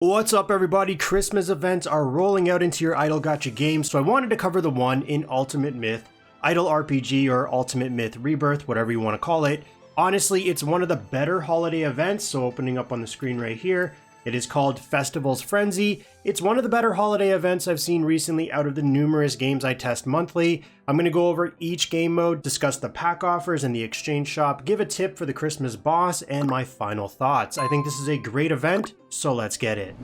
What's up everybody, Christmas events are rolling out into your idle gacha games, so I wanted to cover the one in UltimateMyth, Idle RPG or UltimateMyth Rebirth, whatever you want to call it. Honestly, it's one of the better holiday events, so opening up on the screen right here, it is called Festival's Frenzy. It's one of the better holiday events I've seen recently out of the numerous games I test monthly. I'm going to go over each game mode, discuss the pack offers and the exchange shop, give a tip for the Christmas boss, and my final thoughts. I think this is a great event, so let's get it.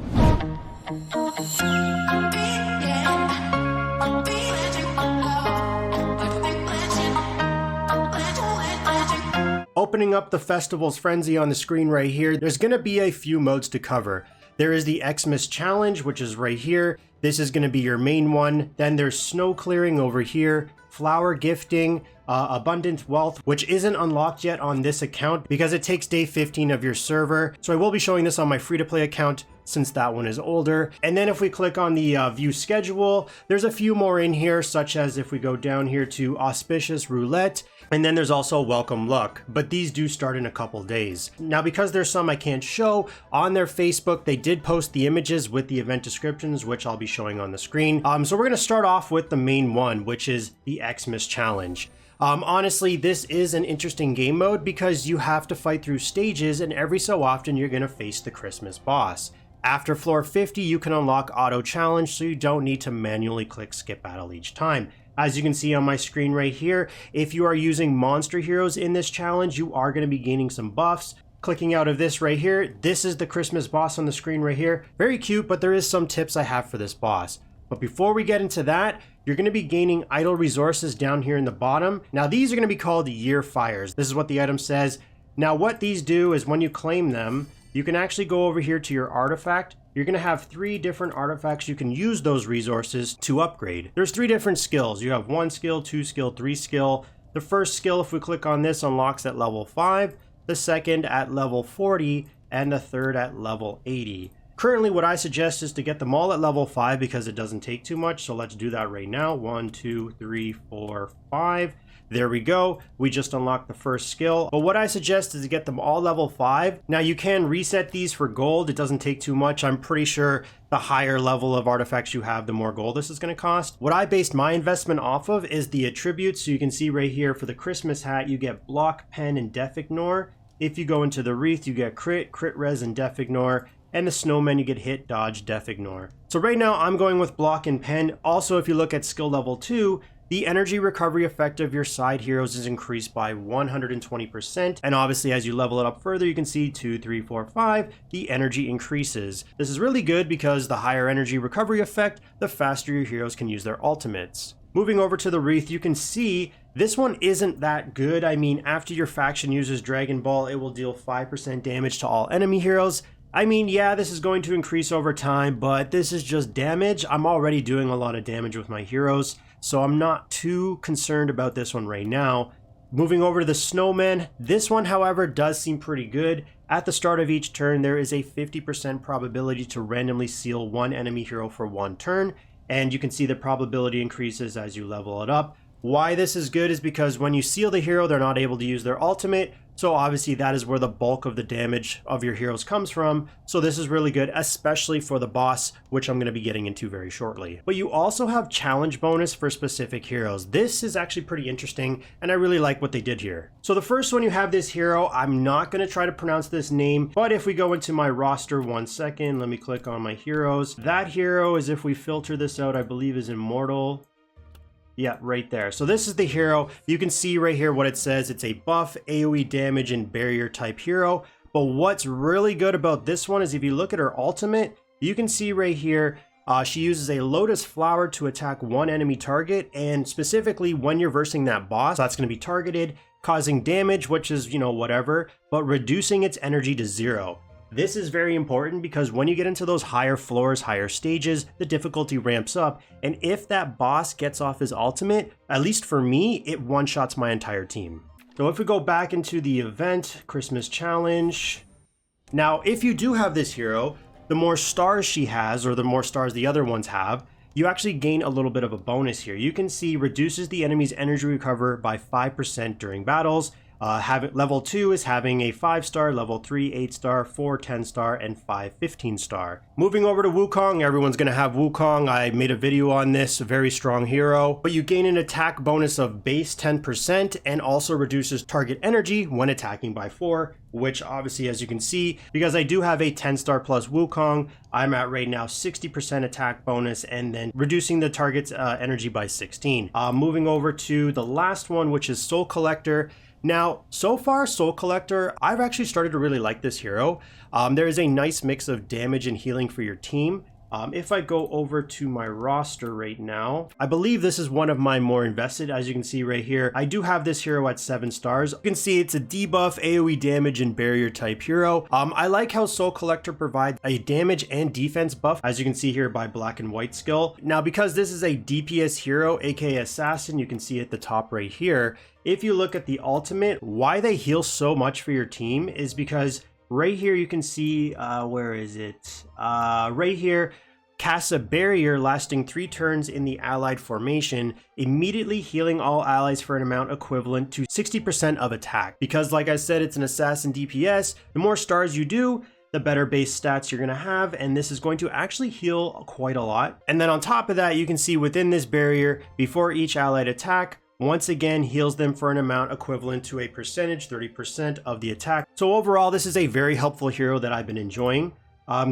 Opening up the Festival's Frenzy on the screen right here, there's going to be a few modes to cover. There is the Xmas Challenge, which is right here. This is going to be your main one. Then there's Snow Clearing over here, Flower Gifting, Abundant Wealth, which isn't unlocked yet on this account because it takes day 15 of your server. So I will be showing this on my free-to-play account since that one is older. And then if we click on the view schedule, there's a few more in here, such as if we go down here to Auspicious Roulette, and then there's also Welcome Luck, but these do start in a couple days. Now, because there's some I can't show, on their Facebook, they did post the images with the event descriptions, which I'll be showing on the screen. So we're gonna start off with the main one, which is the Xmas Challenge. Honestly, this is an interesting game mode because you have to fight through stages, and every so often you're gonna face the Christmas boss. After floor 50, you can unlock auto challenge, so you don't need to manually click skip battle each time. As you can see on my screen right here, if you are using monster heroes in this challenge, you are going to be gaining some buffs. Clicking out of this right here, this is the Christmas boss on the screen right here. Very cute, but there is some tips I have for this boss. But before we get into that, you're going to be gaining idle resources down here in the bottom. Now these are going to be called year fires. This is what the item says. Now what these do is when you claim them, you can actually go over here to your artifact. You're going to have 3 different artifacts you can use those resources to upgrade. There's 3 different skills. You have 1 skill, 2 skill, 3 skill. The first skill, if we click on this, unlocks at level 5, the second at level 40, and the third at level 80. Currently, what I suggest is to get them all at level 5 because it doesn't take too much. So let's do that right now. 1, 2, 3, 4, 5. There we go. We just unlocked the first skill. But what I suggest is to get them all level 5. Now you can reset these for gold. It doesn't take too much. I'm pretty sure the higher level of artifacts you have, the more gold this is going to cost. What I based my investment off of is the attributes. So you can see right here for the Christmas hat, you get block, pen, and def ignore. If you go into the wreath, you get crit res, and def ignore. And the snowman, you get hit, dodge, def ignore. So right now I'm going with block and pen. Also, if you look at skill level 2, the energy recovery effect of your side heroes is increased by 120%. And obviously, as you level it up further, you can see 2, 3, 4, 5, the energy increases. This is really good because the higher energy recovery effect, the faster your heroes can use their ultimates. Moving over to the wreath, you can see this one isn't that good. I mean, after your faction uses Dragon Ball, it will deal 5% damage to all enemy heroes. I mean, yeah, this is going to increase over time, but this is just damage. I'm already doing a lot of damage with my heroes, so I'm not too concerned about this one right now. Moving over to the snowman, this one, however, does seem pretty good. At the start of each turn, there is a 50% probability to randomly seal one enemy hero for 1 turn, and you can see the probability increases as you level it up. Why this is good is because when you seal the hero, they're not able to use their ultimate. So obviously that is where the bulk of the damage of your heroes comes from. So this is really good, especially for the boss, which I'm going to be getting into very shortly. But you also have challenge bonus for specific heroes. This is actually pretty interesting, and I really like what they did here. So the first one, you have this hero. I'm not going to try to pronounce this name, but if we go into my roster 1 second, let me click on my heroes. That hero is, if we filter this out, I believe is immortal. Yeah, right there. So this is the hero. You can see right here what it says. It's a buff, AoE damage, and barrier type hero. But what's really good about this one is if you look at her ultimate, you can see right here, she uses a lotus flower to attack one enemy target. And specifically when you're versing that boss, that's going to be targeted, causing damage, which is, you know, whatever, but reducing its energy to 0. This is very important because when you get into those higher floors, higher stages, the difficulty ramps up. And if that boss gets off his ultimate, at least for me, it one-shots my entire team. So if we go back into the event, Christmas Challenge. Now, if you do have this hero, the more stars she has, or the more stars the other ones have, you actually gain a little bit of a bonus here. You can see reduces the enemy's energy recover by 5% during battles. Level 2 is having a 5-star, level 3 8-star, 4 10-star, and 5 15-star. Moving over to Wukong, everyone's going to have Wukong. I made a video on this, a very strong hero. But you gain an attack bonus of base 10% and also reduces target energy when attacking by 4, which obviously, as you can see, because I do have a 10-star plus Wukong, I'm at right now 60% attack bonus and then reducing the target's energy by 16. Moving over to the last one, which is Soul Collector. Now, so far, Soul Collector, I've actually started to really like this hero. There is a nice mix of damage and healing for your team. If I go over to my roster right now, I believe this is one of my more invested. As you can see right here, I do have this hero at 7 stars. You can see it's a debuff, AoE damage, and barrier type hero. I like how Soul Collector provides a damage and defense buff, as you can see here by black and white skill. Now, because this is a DPS hero, aka Assassin, you can see at the top right here, if you look at the ultimate, why they heal so much for your team is because right here you can see, where is it? Right here, casts a barrier lasting 3 turns in the allied formation, immediately healing all allies for an amount equivalent to 60% of attack. Because like I said, it's an assassin DPS, the more stars you do, the better base stats you're going to have, and this is going to actually heal quite a lot. And then on top of that, you can see within this barrier, before each allied attack, once again heals them for an amount equivalent to a percentage, 30% of the attack. So overall, this is a very helpful hero that I've been enjoying.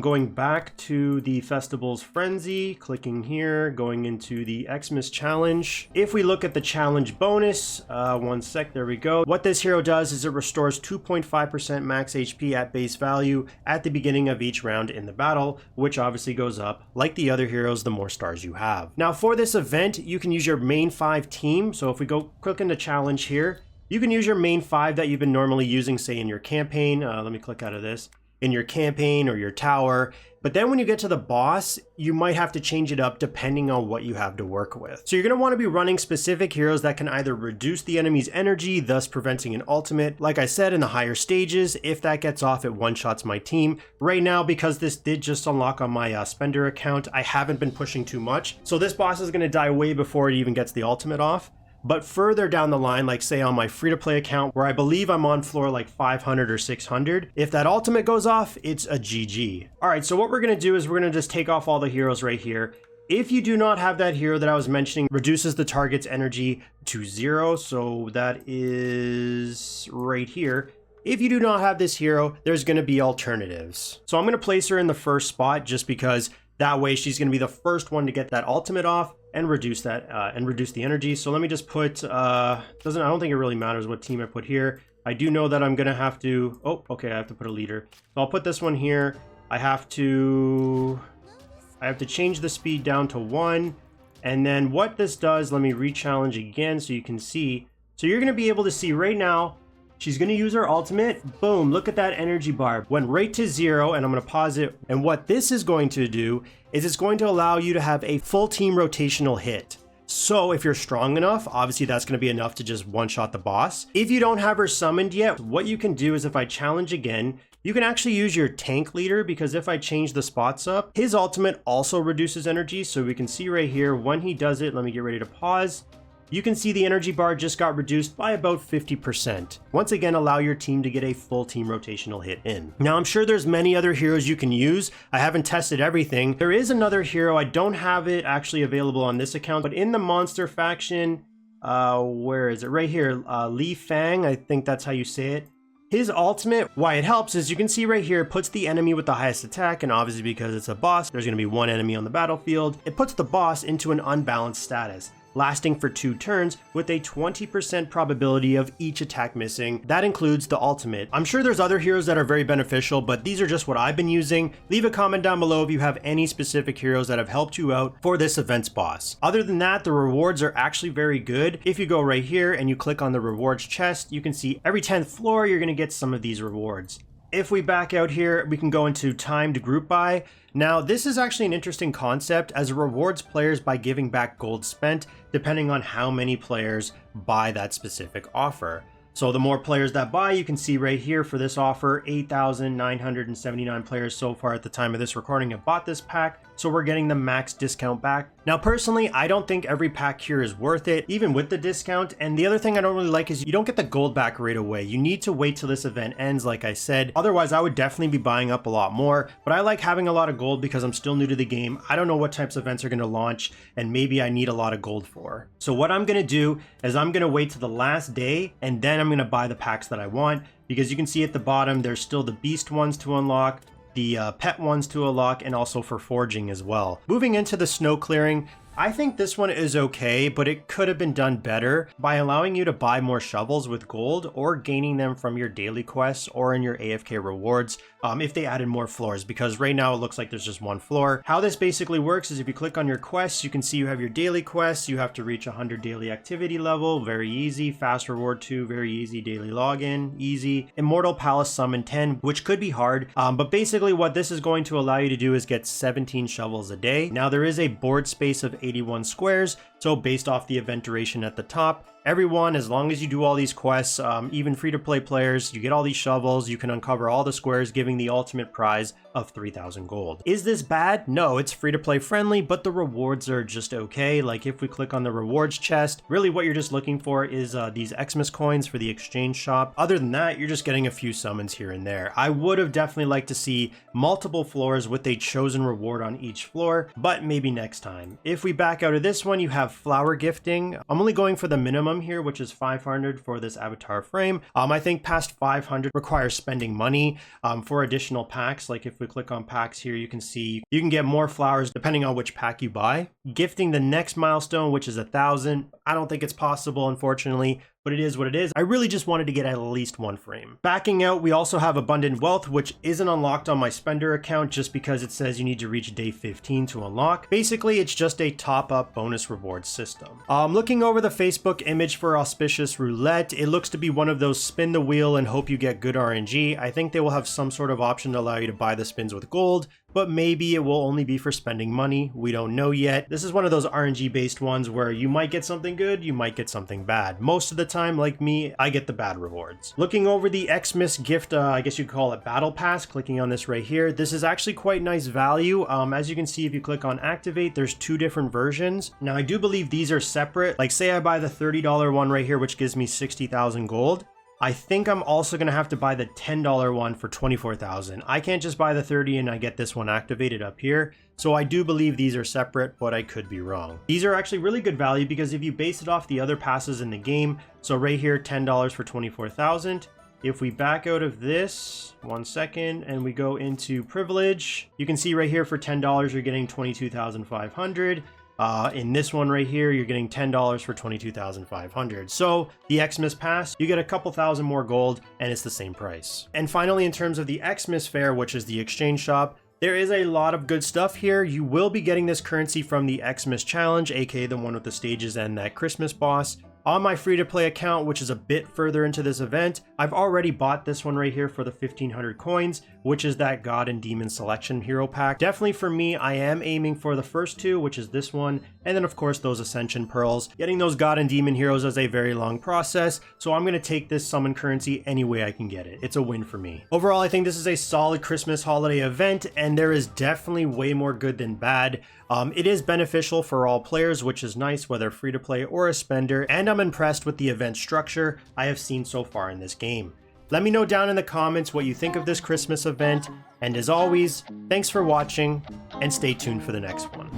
Going back to the Festival's Frenzy, clicking here, going into the Xmas Challenge. If we look at the challenge bonus, one sec, there we go. What this hero does is it restores 2.5% max HP at base value at the beginning of each round in the battle, which obviously goes up like the other heroes the more stars you have. Now for this event, you can use your main 5 team. So if we go click into challenge here, you can use your main 5 that you've been normally using, say in your campaign. Let me click out of this. In your campaign or your tower, but then when you get to the boss, you might have to change it up depending on what you have to work with. So you're going to want to be running specific heroes that can either reduce the enemy's energy, thus preventing an ultimate. Like I said, in the higher stages, if that gets off, it one-shots my team. Right now, because this did just unlock on my spender account, I haven't been pushing too much. So this boss is going to die way before it even gets the ultimate off. But further down the line, like say on my free-to-play account, where I believe I'm on floor like 500 or 600, if that ultimate goes off, it's a GG. All right, so what we're gonna do is we're gonna just take off all the heroes right here. If you do not have that hero that I was mentioning, reduces the target's energy to 0, so that is right here. If you do not have this hero, there's gonna be alternatives. So I'm gonna place her in the first spot just because that way she's gonna be the first one to get that ultimate off and reduce that and reduce the energy. So let me just put I don't think it really matters what team I put here. I do know that I'm gonna have to, oh, okay, I have to put a leader. So I'll put this one here. I have to change the speed down to 1. And then what this does, let me re-challenge again so you can see. So you're gonna be able to see right now, she's gonna use her ultimate. Boom, look at that energy bar. Went right to 0, and I'm gonna pause it. And what this is going to do is it's going to allow you to have a full team rotational hit. So if you're strong enough, obviously that's gonna be enough to just one-shot the boss. If you don't have her summoned yet, what you can do is if I challenge again, you can actually use your tank leader, because if I change the spots up, his ultimate also reduces energy. So we can see right here, when he does it, let me get ready to pause. You can see the energy bar just got reduced by about 50%. Once again, allow your team to get a full team rotational hit in. Now, I'm sure there's many other heroes you can use. I haven't tested everything. There is another hero. I don't have it actually available on this account, but in the monster faction, where is it? Right here, Li Fang, I think that's how you say it. His ultimate, why it helps is you can see right here, it puts the enemy with the highest attack, and obviously because it's a boss, there's going to be one enemy on the battlefield. It puts the boss into an unbalanced status, lasting for 2 turns with a 20% probability of each attack missing. That includes the ultimate. I'm sure there's other heroes that are very beneficial, but these are just what I've been using. Leave a comment down below if you have any specific heroes that have helped you out for this event's boss. Other than that, the rewards are actually very good. If you go right here and you click on the rewards chest, you can see every 10th floor, you're gonna get some of these rewards. If we back out here, we can go into timed group buy. Now, this is actually an interesting concept as it rewards players by giving back gold spent, depending on how many players buy that specific offer. So the more players that buy, you can see right here for this offer, 8,979 players so far at the time of this recording have bought this pack. So we're getting the max discount back. Now personally, I don't think every pack here is worth it, even with the discount. And the other thing I don't really like is you don't get the gold back right away. You need to wait till this event ends, like I said. Otherwise, I would definitely be buying up a lot more. But I like having a lot of gold because I'm still new to the game. I don't know what types of events are going to launch, and maybe I need a lot of gold for. So what I'm going to do is I'm going to wait till the last day, and then I'm going to buy the packs that I want. Because you can see at the bottom, there's still the beast ones to unlock, the pet ones to unlock, and also for forging as well. Moving into the snow clearing, I think this one is okay, but it could have been done better by allowing you to buy more shovels with gold or gaining them from your daily quests or in your AFK rewards if they added more floors, because right now it looks like there's just one floor. How this basically works is if you click on your quests, you can see you have your daily quests. You have to reach 100 daily activity level, very easy. Fast reward 2, very easy. Daily login, easy. Immortal Palace summon 10, which could be hard, but basically what this is going to allow you to do is get 17 shovels a day. Now there is a board space of 81 squares, so based off the event duration at the top, everyone, as long as you do all these quests, even free-to-play players, you get all these shovels, you can uncover all the squares, giving the ultimate prize of 3,000 gold. Is this bad? No, it's free-to-play friendly, but the rewards are just okay. Like if we click on the rewards chest, really what you're just looking for is these Xmas coins for the exchange shop. Other than that, you're just getting a few summons here and there. I would have definitely liked to see multiple floors with a chosen reward on each floor, but maybe next time. If we back out of this one, you have flower gifting. I'm only going for the minimum here, which is 500 for this avatar frame. I think past 500 requires spending money for additional packs. Like if we click on packs here, you can see you can get more flowers depending on which pack you buy. Gifting the next milestone, which is 1,000. I don't think it's possible, unfortunately, but it is what it is. I really just wanted to get at least one frame. Backing out, we also have Abundant Wealth, which isn't unlocked on my spender account just because it says you need to reach day 15 to unlock. Basically, it's just a top-up bonus reward system. Looking over the Facebook image for Auspicious Roulette, it looks to be one of those spin the wheel and hope you get good RNG. I think they will have some sort of option to allow you to buy the spins with gold, but maybe it will only be for spending money. We don't know yet. This is one of those RNG based ones where you might get something good, you might get something bad. Most of the time, like me, I get the bad rewards. Looking over the Xmas Gift, I guess you'd call it Battle Pass, clicking on this right here, this is actually quite nice value. As you can see, if you click on activate, there's 2 different versions. Now I do believe these are separate. Like say I buy the $30 one right here, which gives me 60,000 gold. I think I'm also going to have to buy the $10 one for 24,000. I can't just buy the 30 and I get this one activated up here. So I do believe these are separate, but I could be wrong. These are actually really good value because if you base it off the other passes in the game, so right here, $10 for 24,000. If we back out of this, 1 second, and we go into privilege, you can see right here for $10, you're getting 22,500. In this one right here, you're getting $10 for 22,500. So the Xmas Pass, you get a couple thousand more gold and it's the same price. And finally, in terms of the Xmas Fair, which is the exchange shop, there is a lot of good stuff here. You will be getting this currency from the Xmas Challenge, aka the one with the stages and that Christmas boss. On my free-to-play account, which is a bit further into this event, I've already bought this one right here for the 1,500 coins, which is that God and Demon Selection Hero Pack. Definitely for me, I am aiming for the first 2, which is this one, and then of course those Ascension Pearls. Getting those God and Demon Heroes is a very long process, so I'm going to take this summon currency any way I can get it. It's a win for me. Overall, I think this is a solid Christmas holiday event, and there is definitely way more good than bad. It is beneficial for all players, which is nice, whether free-to-play or a spender, and I'm impressed with the event structure I have seen so far in this game. Let me know down in the comments what you think of this Christmas event, and as always, thanks for watching, and stay tuned for the next one.